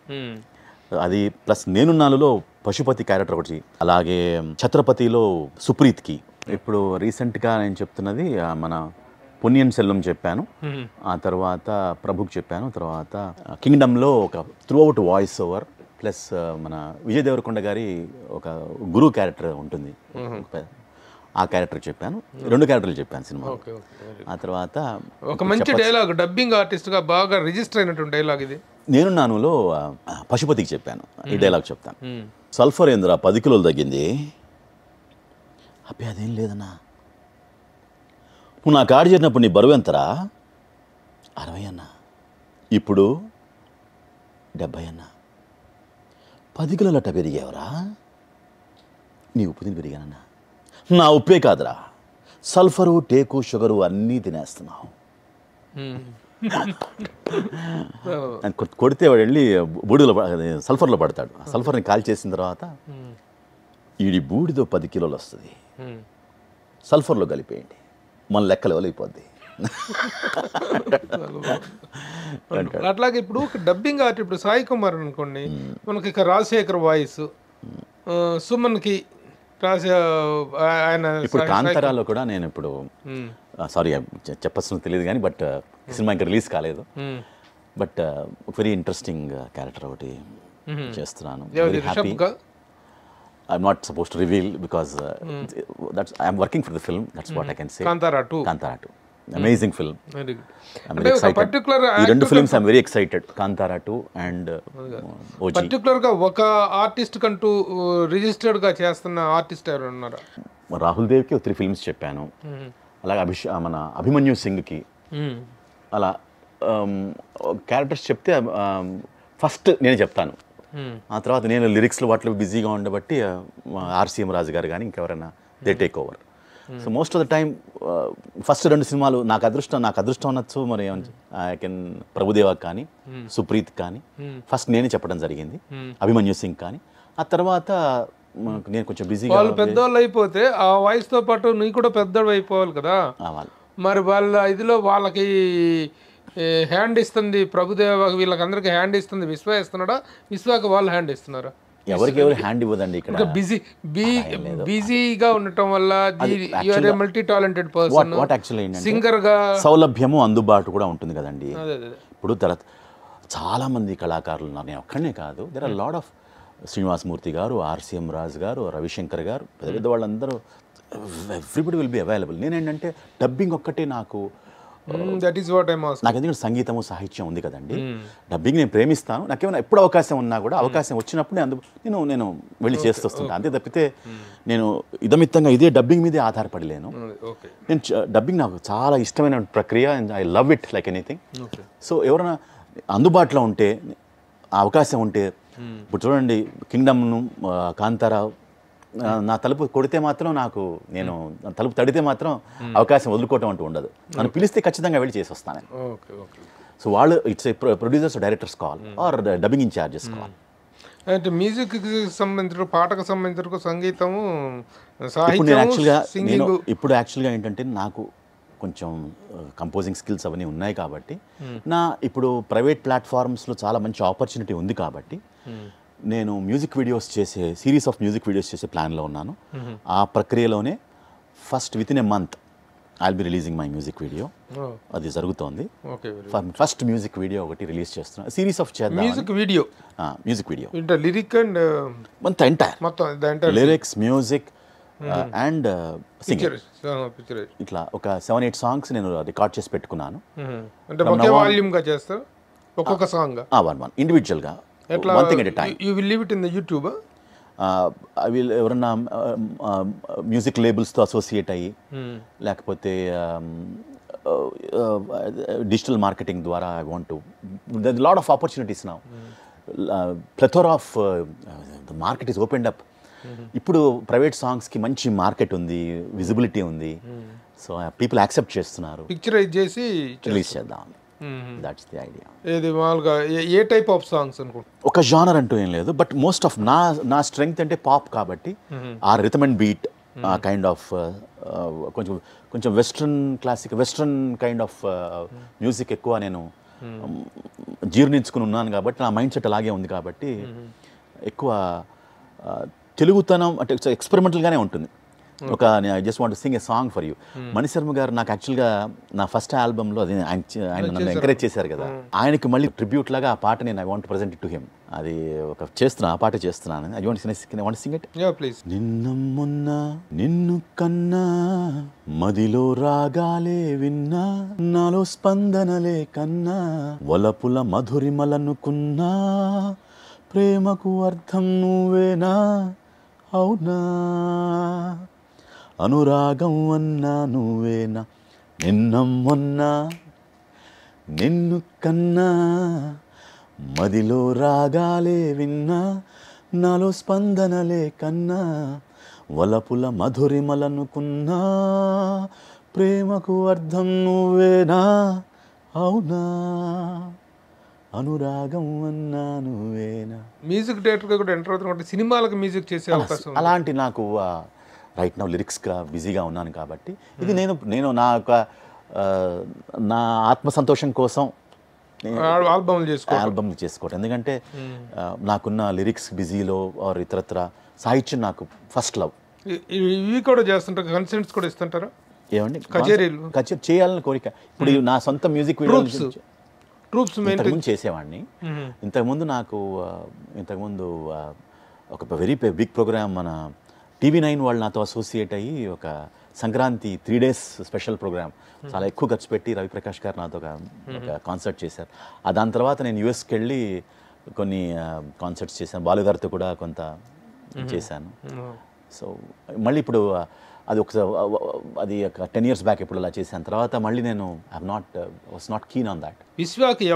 అది ప్లస్ నేనున్నానులో పశుపతి క్యారెక్టర్ ఒకటి, అలాగే ఛత్రపతిలో సుప్రీత్కి. ఇప్పుడు రీసెంట్గా నేను చెప్తున్నది మన పొన్నియిన్ సెల్వం చెప్పాను, ఆ తర్వాత ప్రభుకి చెప్పాను, తర్వాత కింగ్డమ్లో ఒక through out voice over plus మన విజయ్ దేవరకొండ గారి ఒక గురు క్యారెక్టర్ ఉంటుంది, ఆ క్యారెక్టర్ చెప్పాను. 2 క్యారెక్టర్లు చెప్పాను సినిమా. ఆ తర్వాత ఒక మంచి డైలాగ్, డబ్బింగ్ ఆర్టిస్ట్గా బాగా రిజిస్టర్ అయినటువంటి డైలాగ్ ఇది. నేను నానులో పశుపతికి చెప్పాను, ఈ డైలాగ్ చెప్తాను. సల్ఫర్ ఏందిరా 10 కిలోలు తగ్గింది? అబ్బే అదేం లేదన్నా. నువ్వు నా కాడి చేరినప్పుడు నీ బరువు ఎంతరా? 60 అన్నా. ఇప్పుడు 70 అన్నా. 10 కిలోలట పెరిగేవరా? నీ ఉప్పు తిని పెరిగానన్నా. నా ఉప్పే కాదురా, సల్ఫరు, టేకు, షుగరు అన్నీ తినేస్తున్నావు. కొడితే వాడు వెళ్ళి బూడిలో సల్ఫర్లో పడతాడు. ఆ సల్ఫర్ని కాల్ చేసిన తర్వాత ఈడి బూడిదో 10 కిలోలు వస్తుంది, సల్ఫర్లో కలిపేయండి, మన లెక్కలు ఎవరైపోద్ది. అట్లాగే ఇప్పుడు ఒక డబ్బింగ్ ఆర్టిస్ట్, ఇప్పుడు సాయి కుమార్ అనుకోండి, మనకి ఇక రాజశేఖర్ వాయిస్, సుమన్కి రాసే ఆయన. ఇప్పుడు కాంతారాలో కూడా నేను ఇప్పుడు సారీ చెప్పచ్చు తెలియదు కానీ, బట్ సినిమా ఇంకా రిలీజ్ కాలేదు, బట్ వెరీ ఇంట్రెస్టింగ్ క్యారెక్టర్ ఒకటి చేస్తున్నాను. Very happy. I'm not supposed to reveal because I'm working for the film. That's what I can say. Kantara 2. Amazing film. Very good. I'm very excited. Particular ఈ 2 films I'm very excited. Kantara 2 and OG. Particular గా ఒక ఆర్టిస్ట్ కంటూ రిజిస్టర్డ్ గా చేస్తున్న ఆర్టిస్ట్ ఎవరు ఉన్నారా? రాహుల్ దేవ్కి 3 films చెప్పాను. అలాగే మన అభిమన్యు సింగ్కి అలా క్యారెక్టర్స్ చెప్తే ఫస్ట్ నేను చెప్తాను, ఆ తర్వాత నేను లిరిక్స్లో వాటిలో బిజీగా ఉండబట్టి ఆర్సీఎం రాజు గారు కానీ ఇంకెవరైనా they take over. So most of the time first 2 సినిమాలు నాకు అదృష్టం అనొచ్చు, మరి ఐ కెన్ ప్రభుదేవా కానీ సుప్రీత్ కానీ ఫస్ట్ నేనే చెప్పడం జరిగింది, అభిమన్యు సింగ్ కానీ. ఆ తర్వాత నేను కొంచెం బిజీగా, వాళ్ళు పెద్దవాళ్ళు అయిపోతే ఆ వయసుతో పాటు నీ కూడా పెద్దవాళ్ళు అయిపోవాలి కదా, మరి వాళ్ళ ఇదిలో వాళ్ళకి హ్యాండ్ ఇస్తుంది ప్రభుదేవ, వీళ్ళకందరికి హ్యాండ్ ఇస్తుంది విశ్వ ఇస్తున్నాడా, విశ్వాకి వాళ్ళు హ్యాండ్ ఇస్తున్నారా? ఎవరికి హ్యాండ్ ఇవ్వదండి. ఇక్కడ బిజీగా ఉండటం వల్ల మల్టీ టాలెంటెడ్ పర్సన్, సింగర్ గా సౌలభ్యము అందుబాటు కూడా ఉంటుంది కదండి. ఇప్పుడు చాలా మంది కళాకారులు ఉన్నారు, నేను ఒక్కడనే కాదు, there are lot of Srinivasamurthy గారు, ఆర్సీఎం రాజు గారు, రవిశంకర్ గారు, పెద్ద పెద్ద వాళ్ళందరూ, ఎవ్రీబడి విల్ బి అవైలబుల్. నేనేంటంటే డబ్బింగ్ ఒక్కటే నాకు, నాకు ఎందుకంటే సంగీతము సాహిత్యం ఉంది కదండి, డబ్బింగ్ నేను ప్రేమిస్తాను. నాకేమైనా ఎప్పుడు అవకాశం ఉన్నా కూడా అవకాశం వచ్చినప్పుడు నేను వెళ్ళి చేస్తొస్తుంటాను. అంతే తప్పితే నేను ఇదమిత్తంగా ఇదే డబ్బింగ్ మీదే ఆధారపడలేను. నేను డబ్బింగ్ నాకు చాలా ఇష్టమైన ప్రక్రియ, I love it like anything. So ఎవరైనా అందుబాటులో ఉంటే, అవకాశం ఉంటే, ఇప్పుడు చూడండి కింగ్డమ్ను, కాంతారా, నా తలుపు కొడితే మాత్రం నేను తలుపు తడితే మాత్రం అవకాశం వదులుకోవటం అంటూ ఉండదు. నన్ను పిలిస్తే ఖచ్చితంగా వెళ్ళి చేసి వస్తాను. సో వాళ్ళు it's producers, directors call or dubbing in-charges call. అంటే మ్యూజిక్ సంబంధించిన, పాటకు సంబంధించిన సంగీతము, ఇప్పుడు యాక్చువల్గా ఏంటంటే నాకు కొంచెం కంపోజింగ్ స్కిల్స్ అవన్నీ ఉన్నాయి కాబట్టి, ఇప్పుడు ప్రైవేట్ ప్లాట్ఫామ్స్లో చాలా మంచి ఆపర్చునిటీ ఉంది కాబట్టి నేను మ్యూజిక్ వీడియోస్ చేసే, సిరీస్ ఆఫ్ మ్యూజిక్ వీడియోస్ చేసే ప్లాన్లో ఉన్నాను. ఆ ప్రక్రియలోనే first within a month I'll be releasing my music video. అది జరుగుతోంది. ఫస్ట్ మ్యూజిక్ వీడియో ఒకటి రిలీజ్ చేస్తున్నాను. సిరీస్ ఆఫ్ చేద్దాం. మ్యూజిక్ వీడియో లిరిక్ అండ్ మొత్తం లిరిక్స్, మ్యూజిక్ అండ్ సింగింగ్, ఇట్లా ఒక 7-8 సాంగ్స్ నేను రికార్డ్ చేసి పెట్టుకున్నాను. ఒక్కొక్క సాంగ్ ఇండివిజువల్గా, one thing at a time. You will leave it in the YouTube? I will ఎవరన్నా మ్యూజిక్ లేబుల్స్తో అసోసియేట్ అయ్యి, లేకపోతే డిజిటల్ మార్కెటింగ్ ద్వారా I want to, there lot of opportunities now, plethora of the market is opened up. ఇప్పుడు ప్రైవేట్ సాంగ్స్కి మంచి మార్కెట్ ఉంది, విజిబిలిటీ ఉంది. సో పీపుల్ యాక్సెప్ట్ చేస్తున్నారు. పిక్చరైజ్ చేసి రిలీజ్ చేద్దాం. That's the idea. ఏది మామూలుగా ఏ టైప్ ఆఫ్ సాంగ్స్ అనుకుంటా? ఒక జానర్ అంటూ ఏం లేదు, బట్ మోస్ట్ ఆఫ్ నా స్ట్రెంగ్త్ అంటే పాప్ కాబట్టి ఆ రిథమ్ అండ్ బీట్, ఆ కైండ్ ఆఫ్ కొంచెం వెస్ట్రన్ కైండ్ ఆఫ్ మ్యూజిక్ ఎక్కువ నేను జీర్ణించుకుని ఉన్నాను కాబట్టి, నా మైండ్ సెట్ అలాగే ఉంది కాబట్టి ఎక్కువ తెలుగుతనం అంటే ఎక్స్పెరిమెంటల్గానే ఉంటుంది. ఒక I just want sing a song for you. Manisharma గారు నాకు యాక్చువల్గా నా ఫస్ట్ ఆల్బంలో అది ఆయన నన్ను ఎంకరేజ్ చేశారు కదా, ఆయనకి మళ్ళీ ట్రిబ్యూట్ లాగా ఆ పాట నేను I want present it to him. అది ఒక చేస్తున్నా, ఆ పాట చేస్తున్నాను. I want sing it. నిన్న మొన్న నిన్ను కన్నా మదిలో రాగాలే విన్నా, నాలో స్పందనలే కన్నా, వలపుల మధురిమలనుకున్నా, ప్రేమకు అర్థం నువ్వేనా అవునా, అనురాగం అన్నా నువ్వేనా, నిన్న మొన్న నిన్ను కన్నా మదిలో రాగాలే విన్నా, నాలో స్పందనలే కన్నా, వలపుల మధురిమలనుకున్నా, ప్రేమకు అర్థం నువ్వేనా అవునా, అనురాగం అన్నా నువ్వేనా. మ్యూజిక్ డైరెక్టర్గా కూడా ఎంటర్ అవుతున్నట్టు సినిమాలకు మ్యూజిక్ చేసే అవకాశం అలాంటి నాకు రైట్ నౌ లిరిక్స్గా బిజీగా ఉన్నాను కాబట్టి ఇది నేను నా ఆత్మసంతోషం కోసం ఆల్బమ్లు చేసుకోవటం. ఎందుకంటే నాకున్న లిరిక్స్ బిజీలో ఆర్ ఇతరత్ర సాహిత్యం నాకు ఫస్ట్ లవ్. ఇవి కూడా చేస్తుంటారు, కన్సర్ట్స్ కూడా ఇస్తుంటారా? ఏమండి, కచేరీలు చేయాలని కోరిక. ఇప్పుడు నా సొంత మ్యూజిక్ ట్రూప్స్ ఇంతకుముందు చేసేవాడిని. ఇంతకుముందు ఒక వెరీ బిగ్ ప్రోగ్రామ్ మన TV9 వాళ్ళు నాతో అసోసియేట్ అయ్యి ఒక సంక్రాంతి 3 days స్పెషల్ ప్రోగ్రామ్ చాలా ఎక్కువ ఖర్చు పెట్టి రవిప్రకాష్ గారు నాతో ఒక కాన్సర్ట్ చేశారు. దాని తర్వాత నేను యుఎస్కి వెళ్ళి కొన్ని కాన్సర్ట్స్ చేశాను, బాలు గారితో కూడా కొంత చేశాను. సో మళ్ళీ ఇప్పుడు అది ఒక 10 years బ్యాక్ ఇప్పుడు అలా చేశాను. తర్వాత మళ్ళీ నేను was not keen on that. విశ్వాకి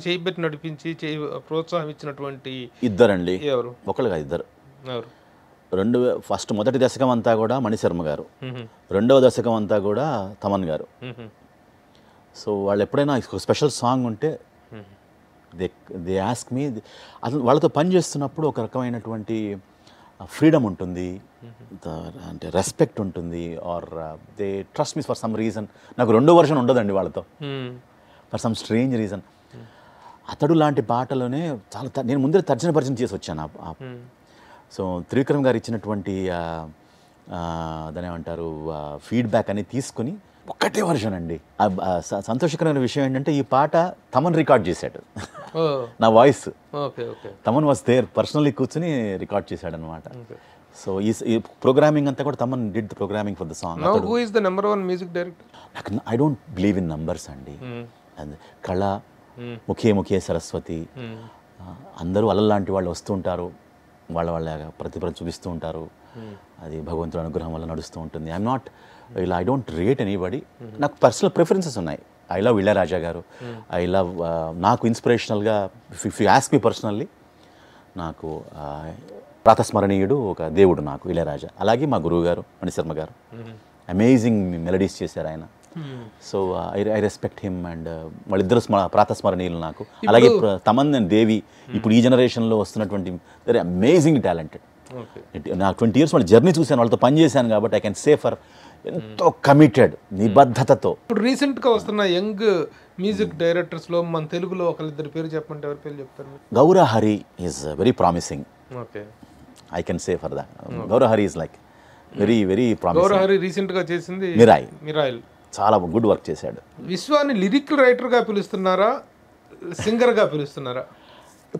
చేయబెట్టి నడిపించి ప్రోత్సాహం ఇచ్చినటువంటి ఇద్దరండి, ఒకళ్ళుగా ఇద్దరు. మొదటి దశకం అంతా కూడా మణిశర్మ గారు, రెండవ దశకం అంతా కూడా తమన్ గారు. సో వాళ్ళు ఎప్పుడైనా స్పెషల్ సాంగ్ ఉంటే దే ఆస్క్ మీ. అసలు వాళ్ళతో పని చేస్తున్నప్పుడు ఒక రకమైనటువంటి ఫ్రీడమ్ ఉంటుంది, అంటే రెస్పెక్ట్ ఉంటుంది, are they trust me for some reason. నాకు రెండో వర్షన్ ఉండదండి వాళ్ళతో, ఫర్ సమ్ స్ట్రేంజ్ రీజన్. అతడు లాంటి పాటలోనే చాలా నేను ముందర తర్జన భర్జన చేసి వచ్చాను. సో త్రివిక్రమ్ గారు ఇచ్చినటువంటి దాని ఏమంటారు ఫీడ్బ్యాక్ అనేది తీసుకుని ఒక్కటే వర్షన్ అండి. సంతోషకరమైన విషయం ఏంటంటే ఈ పాట తమన్ రికార్డ్ చేశాడు, నా వాయిస్. తమన్ వాస్ దేర్, పర్సనల్లీ కూర్చుని రికార్డ్ చేశాడు అనమాట. సో ఈ ప్రోగ్రామింగ్ అంతా కూడా Thaman did the programming for the song. Who is the number 1 music director? I don't believe in numbers అండి. కళ, ముఖే సరస్వతి, అందరూ అలలాంటి వాళ్ళు వస్తుంటారు, వాళ్ళ ప్రతిభ చూపిస్తూ ఉంటారు. అది భగవంతుడి అనుగ్రహం వల్ల నడుస్తూ ఉంటుంది. I don't rate anybody. నాకు పర్సనల్ ప్రిఫరెన్సెస్ ఉన్నాయి. I love Ilaiyaraaja garu. I love నాకు ఇన్స్పిరేషనల్గా if you ask me personally, నాకు ప్రాతస్మరణీయుడు ఒక దేవుడు నాకు ఇళయరాజా. అలాగే మా గురువు గారు మణిశర్మ గారు అమేజింగ్ మెలడీస్ చేశారు ఆయన. So I respect him. And వాళ్ళిద్దరు ప్రాతస్మరణీయులు నాకు. అలాగే తమన్ అండ్ దేవి ఇప్పుడు ఈ జనరేషన్లో వస్తున్నటువంటి వెరీ అమేజింగ్ టాలెంటెడ్. నాకు 20 years వాళ్ళ జర్నీ చూశాను, వాళ్ళతో పనిచేశాను కాబట్టి ఐ కెన్ సే ఫర్ ఎంతో కమిటెడ్, నిబద్ధతతో. ఇప్పుడు రీసెంట్గా వస్తున్న యంగ్ మ్యూజిక్ డైరెక్టర్స్లో మన తెలుగులో ఒకరిద్దరు పేరు చెప్పమంటే ఎవరి పేరు చెప్తారు? Gaurahari is very promising. I can say for that. Gaurahari is like very very promising. Gaurahari రీసెంట్గా చేసింది మిరాయిల్, చాలా గుడ్ వర్క్ చేశాడు. విశ్వాన్ని లిరిక్ రైటర్గా పిలుస్తున్నారా, సింగర్గా పిలుస్తున్నారా?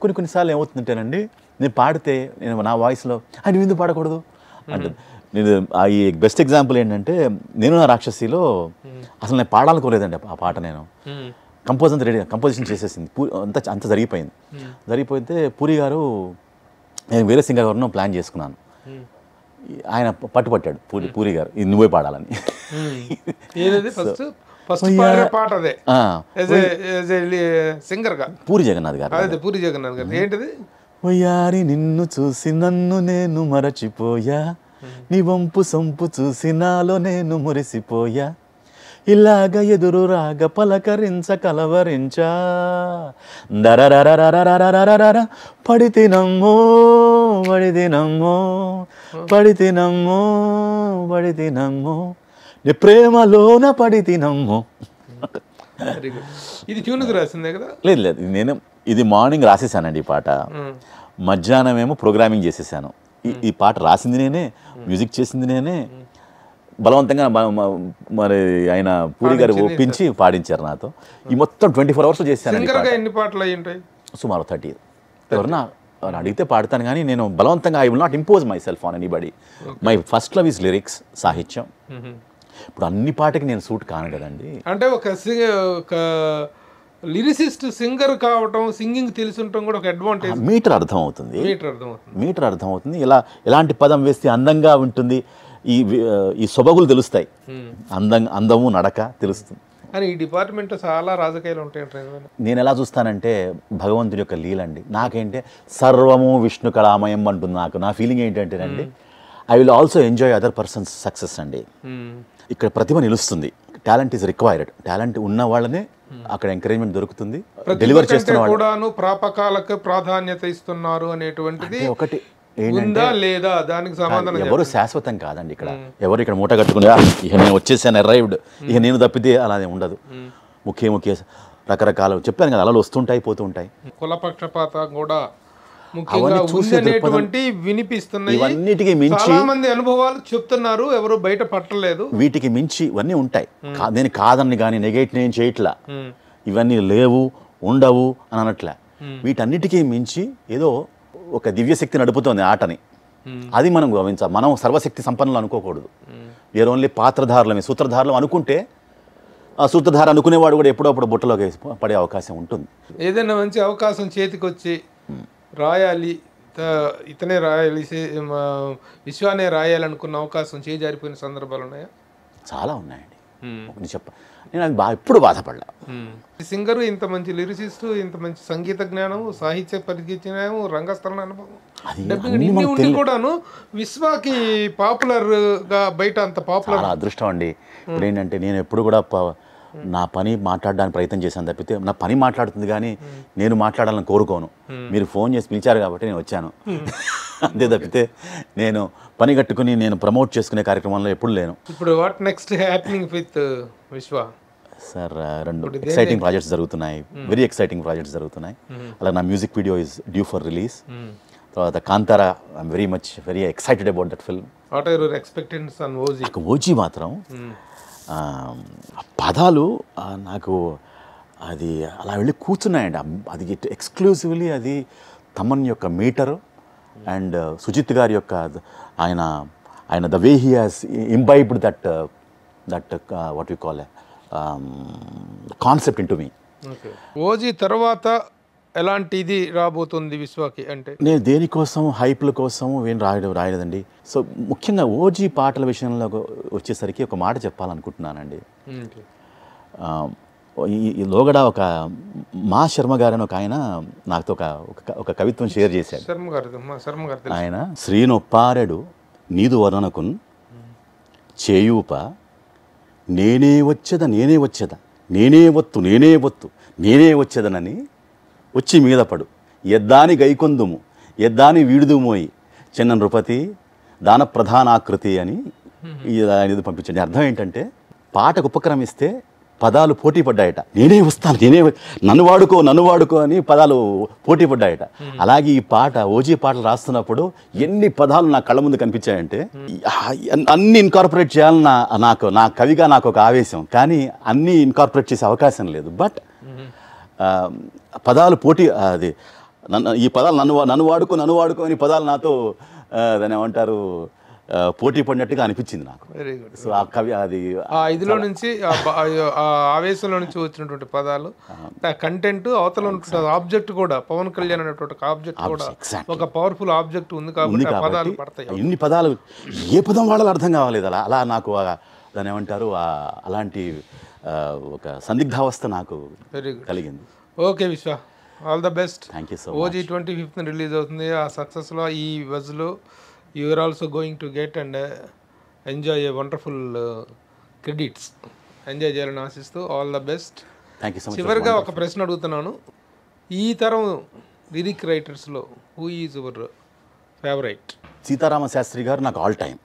కొన్నిసార్లు ఏమవుతుందంటేనండి, నేను పాడితే నా వాయిస్లో నువ్వు ఎందుకు పాడకూడదు అంటే, నేను ఈ బెస్ట్ ఎగ్జాంపుల్ ఏంటంటే, నేను నా రాక్షసిలో అసలు నేను పాడాలనుకోలేదండి ఆ పాట. నేను కంపోజిషన్ చేసేసింది, అంత జరిగిపోతే పూరి గారు, నేను వేరే సింగర్ ఎవరినో ప్లాన్ చేసుకున్నాను. ఆయన పట్టుపట్టాడు పూరి గారు, ఇది నువ్వే పాడాలని. పూరి జగన్నాథ్ గారు ఏంటిది? వయ్యారి నిన్ను చూసి నన్ను నేను మరచిపోయా, నీ వంపు సొంపు చూసి నాలో నేను మురిసిపోయా, ఇలాగ ఎదురు రాగ పలకరించ కలవరించా, దరరరరరరరరరర పడితినమ్మో పడితినమ్మో పడితినమ్మో పడితినమ్మో, నీ ప్రేమలోన పడితినమ్మో. ఇది ట్యూన్కి రాసిందే కదా? లేదు, నేను ఇది మార్నింగ్ రాసేసానండి ఈ పాట, మధ్యాహ్నం ఏమో ప్రోగ్రామింగ్ చేసేసాను. ఈ పాట రాసింది నేనే, మ్యూజిక్ చేసింది నేనే, బలవంతంగా మరి ఆయన పూరి గారు ఒప్పించి పాడించారు నాతో. ఈ మొత్తం 24 hours చేశాను. ఎన్ని పాటలు అయి ఉంటాయి? సుమారు 30. ఎవరన్నా అడిగితే పాడతాను, కానీ నేను బలవంతంగా I will not impose my self on anybody. My first love is lyrics, సాహిత్యం. ఇప్పుడు అన్ని పాటకి నేను సూట్ కాను కదండి. అంటే ఒక లిరిసిస్ట్ సింగర్ కావటం, సింగింగ్ తెలుసుంటాం కూడా ఒక అడ్వాంటేజ్. మీటర్ అర్థం అవుతుంది. ఎలాంటి పదం వేస్తే అందంగా ఉంటుంది, ఈ సొబగులు తెలుస్తాయి, అందము నడక తెలుస్తుంది. అని ఈ డిపార్ట్మెంట్లో చాలా రాజకీయాలు ఉంటాయి. నేను ఎలా చూస్తానంటే భగవంతుడి యొక్క లీలండి. నాకేంటే సర్వము విష్ణు కళామయం అంటుంది. నా ఫీలింగ్ ఏంటంటేనండి, I will also enjoy other persons success అండి. ఇక్కడ ప్రతిభ నిలుస్తుంది. Talent is required. టాలెంట్ ఉన్న వాళ్ళనే అక్కడ ఎంకరేజ్మెంట్ దొరుకుతుంది. డెలివర్ చేస్తున్న వాళ్ళు ప్రాపకాలకు ప్రాధాన్యత ఇస్తున్నారు అనేటువంటిది ఒకటి ఉందా లేదా దానికి సమాధానం. ఎవరు శాశ్వతం కాదండి. ఎవరు ఇక్కడ మూట కట్టుకుని ఇక నేను వచ్చేసాను, అరైవ్డ్, ఇక నేను తప్పితే అలానే ఉండదు. ముఖ్య రకరకాల చెప్పాను కదా, అలా వస్తుంటాయి పోతూ ఉంటాయి. కులపక్షపాతం కూడా ముఖ్యంగా ఉందనేటువంటి వినిపిస్తున్నాయి. ఇవన్నిటికి మించి చాలా మంది అనుభవాలు చెప్తున్నారు, ఎవరు బయట పట్టలేదు. వీటికి మించి ఇవన్నీ ఉంటాయి. నేను కాదని కానీ నెగేట్ నేను చేయట్లా, ఇవన్నీ లేవు ఉండవు అని అనట్లే. వీటన్నిటికీ మించి ఏదో ఒక దివ్యశక్తి నడుపుతోంది ఆటని. అది మనం గమనించాలి. మనం సర్వశక్తి సంపన్నులు అనుకోకూడదు. వేరే ఓన్లీ పాత్రధారులమే, సూత్రధారులు అనుకుంటే ఆ సూత్రధార అనుకునేవాడు కూడా ఎప్పుడప్పుడు బుట్టలోకి పడే అవకాశం ఉంటుంది. ఏదైనా మంచి అవకాశం చేతికి వచ్చి రాయాలి, ఇతనే రాయాలి, విశ్వానే రాయాలనుకున్న అవకాశం చేజారిపోయిన సందర్భాలు ఉన్నాయా? చాలా ఉన్నాయండి. నేను అది ఎప్పుడు బాధపడలా. సింగరు, ఇంత మంచి లిరిసిస్టు, ఇంత మంచి సంగీత జ్ఞానము, సాహిత్య పరిజ్ఞానము, రంగస్థల అనుభవం ఉండి కూడాను విశ్వాకి పాపులర్ గా బయట అంత పాపులర్. అదృష్టం అండి. ఇప్పుడు ఏంటంటే నేను ఎప్పుడు కూడా నా పని మాట్లాడడానికి ప్రయత్నం చేశాను తప్పితే, నా పని మాట్లాడుతుంది కానీ నేను మాట్లాడాలని కోరుకోను. మీరు ఫోన్ చేసి పిలిచారు కాబట్టి నేను వచ్చాను, అంతే తప్పితే నేను పని కట్టుకుని నేను ప్రమోట్ చేసుకునే కార్యక్రమంలో ఎప్పుడు లేను. ఇప్పుడు what next happening with Vishwa? Sir 2 exciting projects జరుగుతున్నాయి, వెరీ ఎక్సైటింగ్ ప్రాజెక్ట్స్ జరుగుతున్నాయి. అలాగే నా music video is due for release. తర్వాత Kantara, I'm very excited about that film. What are your expectations on OG? OG మాత్రం పదాలు నాకు అది అలా వెళ్ళి కూర్చున్నాయండి. అది ఎక్స్క్లూజివ్లీ అది తమన్ యొక్క మీటరు అండ్ సుజిత్ గారి యొక్క ఆయన the way he has imbibed that what you call concept in to me. OG తర్వాత ఎలాంటిది రాబోతుంది విశ్వాకి? అంటే నేను దేనికోసం హైప్ల కోసం ఏం రాయలేదండి. సో ముఖ్యంగా ఓజీ పాటల విషయంలో వచ్చేసరికి ఒక మాట చెప్పాలనుకుంటున్నానండి. ఈ లోగడ ఒక మా శర్మ గారు అని ఒక ఆయన నాతో ఒక కవిత్వం షేర్ చేశాడు. ఆయన శ్రీనొప్పారెడు నీదు వర్ణనకున్ చేయూప నేనే వచ్చేద నేనే వచ్చేదనని వచ్చి మీద పడు ఎద్దాని గైకొందుము ఎద్దాని వీడుదుమోయి చిన్న నృపతి దాన ప్రధానాకృతి అని ఇది పంపించండి. అర్థం ఏంటంటే పాటకు ఉపక్రమిస్తే పదాలు పోటీ పడ్డాయట. నేనే వస్తాను, నన్ను వాడుకో అని పదాలు పోటీ పడ్డాయట. అలాగే ఈ పాట ఓజీ పాటలు రాస్తున్నప్పుడు ఎన్ని పదాలు నా కళ్ళ ముందు కనిపించాయంటే అన్ని ఇన్కార్పొరేట్ చేయాలని నా కవిగా నాకు ఒక ఆవేశం, కానీ అన్నీ ఇన్కార్పొరేట్ చేసే అవకాశం లేదు. బట్ పదాలు పోటీ అది ఈ పదాలు నన్ను వాడుకో అని పదాలు నాతో దాన్ని ఏమంటారు పోటీ పడినట్టుగా అనిపించింది నాకు. Very good. సో ఆ కవి అది ఇదిలో నుంచి ఆవేశంలో నుంచి వచ్చినటువంటి పదాలు, కంటెంట్, అవతల ఆబ్జెక్ట్ కూడా పవన్ కళ్యాణ్ అనేటువంటి ఆబ్జెక్ట్ కూడా ఒక పవర్ఫుల్ ఆబ్జెక్ట్ ఉంది కాబట్టి పదాలు పడతాయి. ఇన్ని పదాలు ఏ పదం వాడాలో అర్థం కావలేదు. అలా నాకు దాన్ని ఏమంటారు అలాంటి ఒక సందిగ్ధావస్థ నాకు కలిగింది. Okay Vishwa, all the best. Thank you so much. OG 25th release అవుతుంది. ఆ సక్సెస్లో ఈ వజ్లో you are also going to get and enjoy a wonderful credits. Enjoy చేయాలని ఆశిస్తూ all the best. Thank you so much. చివరిగా ఒక ప్రశ్న అడుగుతున్నాను. ఈ తరం లిరిక్ రైటర్స్లో who is your favourite? Seetharama Sastry garu నాకు ఆల్ టైమ్.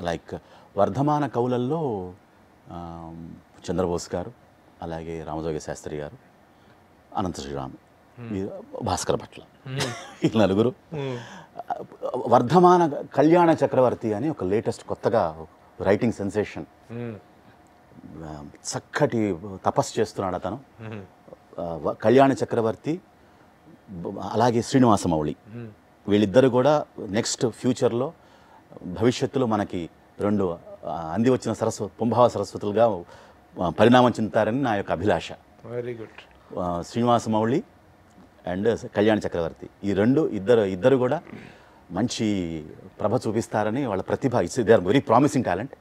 లైక్ వర్ధమాన కవులల్లో చంద్రబోస్ గారు, అలాగే రామజోగి శాస్త్రి గారు, అనంత శ్రీరామ్, భాస్కర్ భట్ల, ఈ నలుగురు. వర్ధమాన కళ్యాణ చక్రవర్తి అని ఒక లేటెస్ట్ కొత్తగా రైటింగ్ సెన్సేషన్, చక్కటి తపస్సు చేస్తున్నాడు అతను. కళ్యాణ చక్రవర్తి అలాగే శ్రీనివాసమౌళి, వీళ్ళిద్దరు కూడా నెక్స్ట్ ఫ్యూచర్లో భవిష్యత్తులో మనకి రెండు అంది వచ్చిన పుంభావ సరస్వతులుగా పరిణామం చెందుతారని నా యొక్క అభిలాష. Very good. Srinivasamouli and Kalyana Chakravarthi, ఈ ఇద్దరు కూడా మంచి ప్రభ చూపిస్తారని, వాళ్ళ ప్రతిభ they are very promising talent.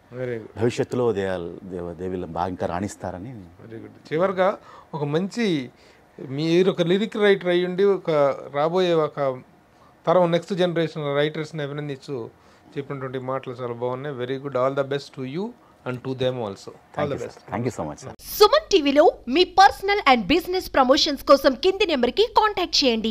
భవిష్యత్తులో దే విల్ బాగా ఇంకా రాణిస్తారని. Very good. చివరిగా ఒక మంచి, మీరు ఒక లిరిక్ రైటర్ అయ్యుండి ఒక రాబోయే ఒక తరం నెక్స్ట్ జనరేషన్ రైటర్స్ని అభినందించు చెప్పినటువంటి మాటలు చాలా బాగున్నాయి. Very good. All the best to you and to them also. All the best. Thank you so much sir. Suman టీవీలో మీ పర్సనల్ అండ్ బిజినెస్ ప్రమోషన్స్ కోసం కింది నెంబర్కి కాంటాక్ట్ చేయండి.